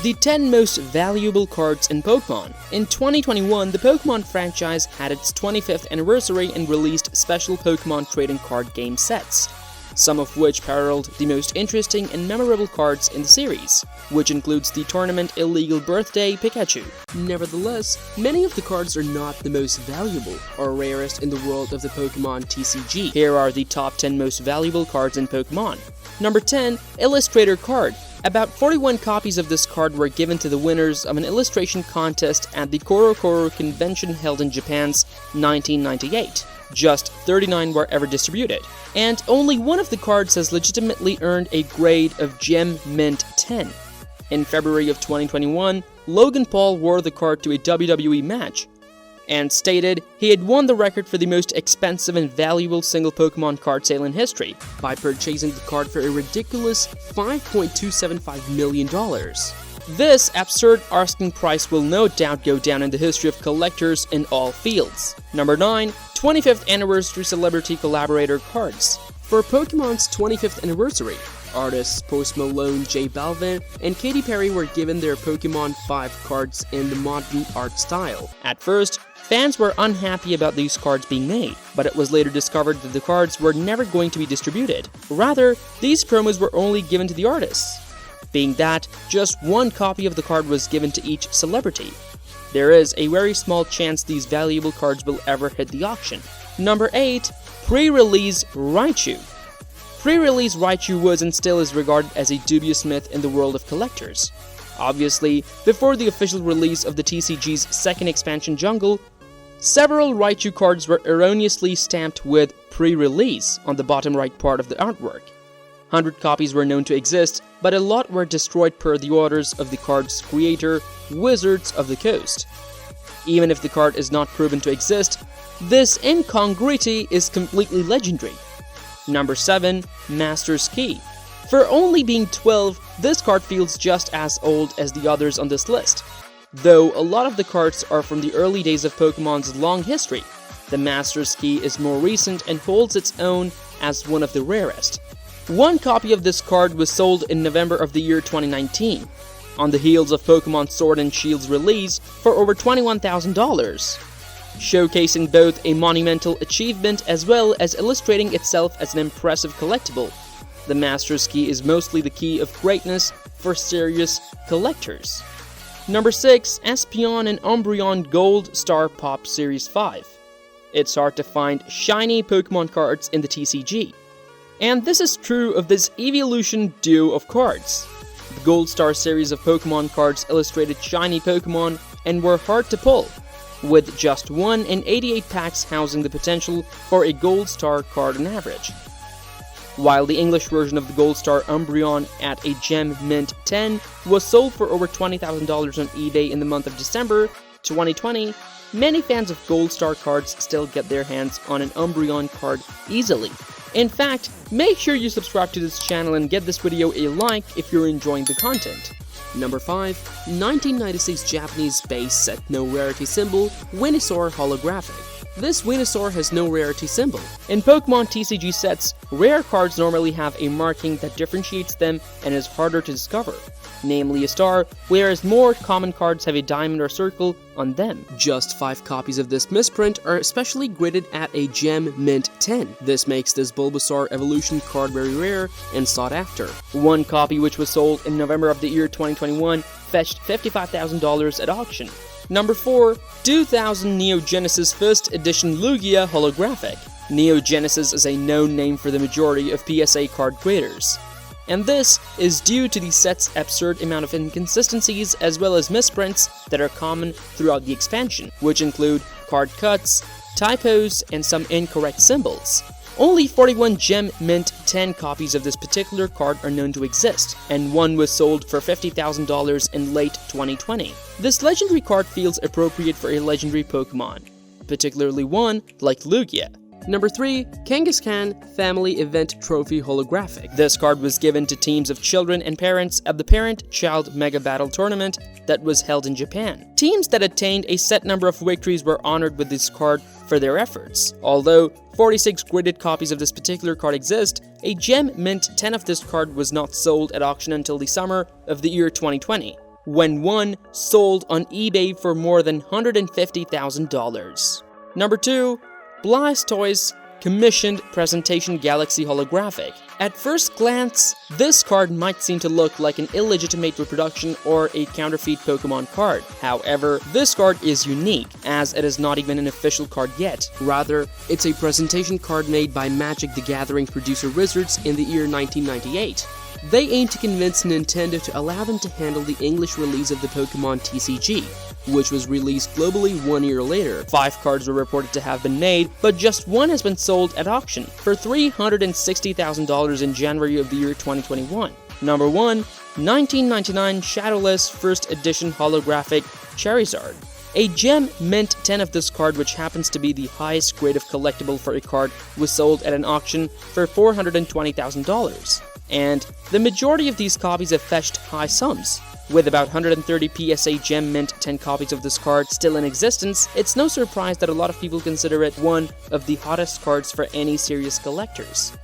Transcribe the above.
The 10 most valuable cards in Pokemon. In 2021, the Pokemon franchise had its 25th anniversary and released special Pokemon trading card game sets, some of which paralleled the most interesting and memorable cards in the series, which includes the tournament Illegal Birthday Pikachu. Nevertheless, many of the cards are not the most valuable or rarest in the world of the Pokemon TCG. Here are the top 10 most valuable cards in Pokemon. Number 10, Illustrator Card. About 41 copies of this card were given to the winners of an illustration contest at the Korokoro convention held in Japan's 1998. Just 39 were ever distributed, and only one of the cards has legitimately earned a grade of Gem Mint 10. In February of 2021, Logan Paul wore the card to a WWE match, and stated he had won the record for the most expensive and valuable single Pokemon card sale in history by purchasing the card for a ridiculous $5.275 million. This absurd asking price will no doubt go down in the history of collectors in all fields. Number 9. 25th Anniversary Celebrity Collaborator Cards. For Pokemon's 25th anniversary, artists Post Malone, J Balvin, and Katy Perry were given their Pokemon 5 cards in the modern art style. At first, fans were unhappy about these cards being made, but it was later discovered that the cards were never going to be distributed. Rather, these promos were only given to the artists, being that just one copy of the card was given to each celebrity. There is a very small chance these valuable cards will ever hit the auction. Number 8. PreRelease Raichu. PreRelease Raichu was and still is regarded as a dubious myth in the world of collectors. Obviously, before the official release of the TCG's second expansion Jungle, several Raichu cards were erroneously stamped with pre-release on the bottom right part of the artwork. 100 copies were known to exist, but a lot were destroyed per the orders of the card's creator, Wizards of the Coast. Even if the card is not proven to exist, this incongruity is completely legendary. Number 7. Master's Key. For only being 12, this card feels just as old as the others on this list. Though a lot of the cards are from the early days of Pokemon's long history, the Master's Key is more recent and holds its own as one of the rarest. One copy of this card was sold in November of the year 2019, on the heels of Pokemon Sword and Shield's release for over $21,000, showcasing both a monumental achievement as well as illustrating itself as an impressive collectible. The Master's Key is mostly the key of greatness for serious collectors. Number 6. Espeon and Umbreon Gold Star Pop Series 5. It's hard to find shiny Pokemon cards in the TCG, and this is true of this evolution duo of cards. The Gold Star series of Pokemon cards illustrated shiny Pokemon and were hard to pull, with just 1 in 88 packs housing the potential for a Gold Star card on average. While the English version of the Gold Star Umbreon at a Gem Mint 10 was sold for over $20,000 on eBay in the month of December 2020, many fans of Gold Star cards still get their hands on an Umbreon card easily. In fact, make sure you subscribe to this channel and get this video a like if you're enjoying the content. Number 5. 1996 Japanese base set no rarity symbol, Venusaur Holographic. This Venusaur has no rarity symbol. In Pokemon TCG sets, rare cards normally have a marking that differentiates them and is harder to discover, namely a star, whereas more common cards have a diamond or circle on them. Just 5 copies of this misprint are especially graded at a Gem Mint 10. This makes this Bulbasaur Evolution card very rare and sought after. One copy, which was sold in November of the year 2021, fetched $55,000 at auction. Number 4. 2000 Neogenesis 1st Edition Lugia Holographic. Neogenesis is a known name for the majority of PSA card creators, and this is due to the set's absurd amount of inconsistencies as well as misprints that are common throughout the expansion, which include card cuts, typos, and some incorrect symbols. Only 41 Gem Mint 10 copies of this particular card are known to exist, and one was sold for $50,000 in late 2020. This legendary card feels appropriate for a legendary Pokemon, particularly one like Lugia. Number 3. Kangaskhan Family Event Trophy Holographic. This card was given to teams of children and parents at the Parent-Child Mega Battle Tournament that was held in Japan. Teams that attained a set number of victories were honored with this card for their efforts. Although 46 gridded copies of this particular card exist, a Gem Mint 10 of this card was not sold at auction until the summer of the year 2020. when one sold on eBay for more than $150,000. Number 2. Blastoise Commissioned Presentation Galaxy Holographic. At first glance, this card might seem to look like an illegitimate reproduction or a counterfeit Pokemon card. However, this card is unique, as it is not even an official card yet. Rather, it's a presentation card made by Magic the Gathering producer Wizards in the year 1998. They aim to convince Nintendo to allow them to handle the English release of the Pokemon TCG, which was released globally 1 year later. 5 cards were reported to have been made, but just one has been sold at auction for $360,000 in January of the year 2021. Number 1. 1999 Shadowless First Edition Holographic Charizard. A gem mint 10 of this card, which happens to be the highest grade of collectible for a card, was sold at an auction for $420,000. And the majority of these copies have fetched high sums. With about 130 PSA Gem Mint 10 copies of this card still in existence, it's no surprise that a lot of people consider it one of the hottest cards for any serious collectors.